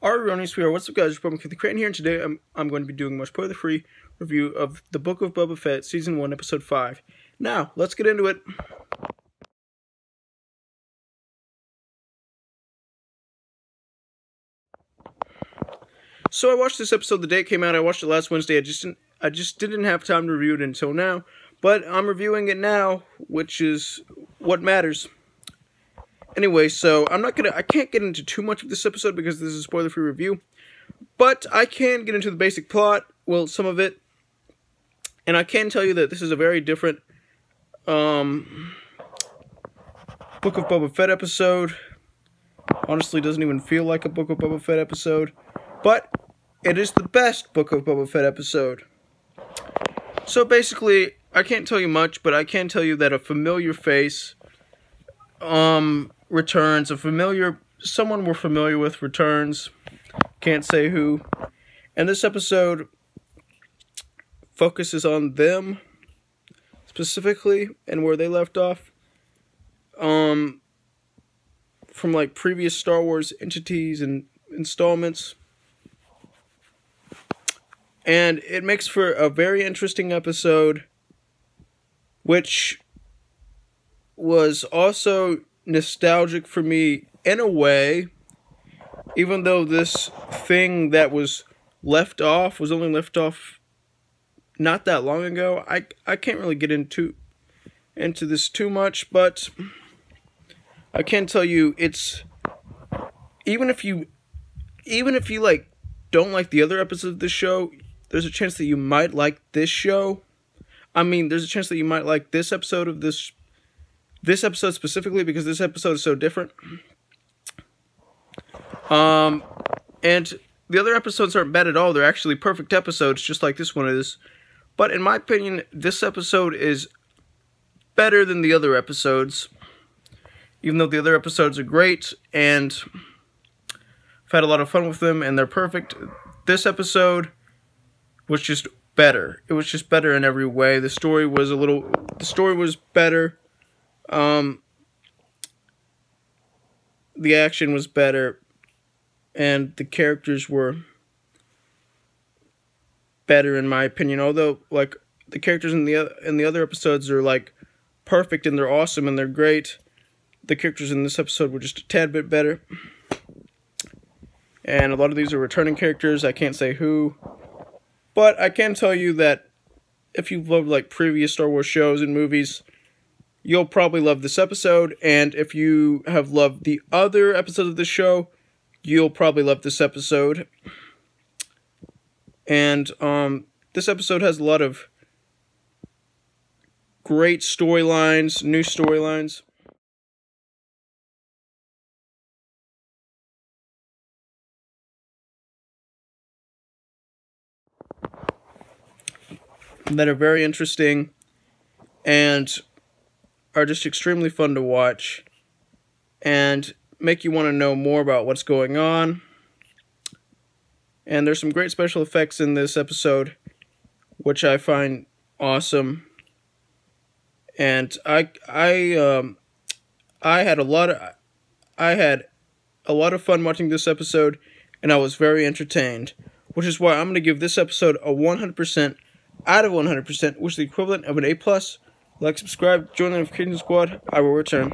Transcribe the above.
Arronis, what's up, guys? Republican the Crane here, and today I'm going to be doing a spoiler-free review of The Book of Boba Fett, Season 1, Episode 5. Now, let's get into it. So I watched this episode the day it came out. I watched it last Wednesday. I just didn't have time to review it until now, but I'm reviewing it now, which is what matters. Anyway, so I can't get into too much of this episode because this is a spoiler-free review, but I can get into the basic plot, well, some of it, and I can tell you that this is a very different Book of Boba Fett episode. Honestly, doesn't even feel like a Book of Boba Fett episode, but it is the best Book of Boba Fett episode. So basically, I can't tell you much, but I can tell you that a familiar face returns. Someone we're familiar with returns. Can't say who. And this episode focuses on them specifically and where they left off. From like previous Star Wars entities and installments. And it makes for a very interesting episode, which was also nostalgic for me in a way, even though this thing that was only left off not that long ago. I can't really get into this too much, but I can tell you it's even if you like don't like the other episodes of this show, there's a chance that you might like this show. I mean, there's a chance that you might like this episode of this episode specifically because this episode is so different. And the other episodes aren't bad at all. They're actually perfect episodes, just like this one is. But in my opinion, this episode is better than the other episodes. Even though the other episodes are great, and I've had a lot of fun with them, and they're perfect. This episode was just better. It was just better in every way. The story was better. The action was better, and the characters were better in my opinion. Although, like, the characters in the other episodes are like perfect and they're awesome and they're great, the characters in this episode were just a tad bit better. And a lot of these are returning characters. I can't say who, but I can tell you that if you've loved like previous Star Wars shows and movies, you'll probably love this episode. And if you have loved the other episodes of the show, you'll probably love this episode. And this episode has a lot of great storylines, new storylines. That are very interesting and are just extremely fun to watch and make you want to know more about what's going on. And there's some great special effects in this episode, which I find awesome. And I had a lot of fun watching this episode, and I was very entertained, which is why I'm going to give this episode a 100% out of 100%, which is the equivalent of an A+. Like, subscribe, join the notification squad. I will return.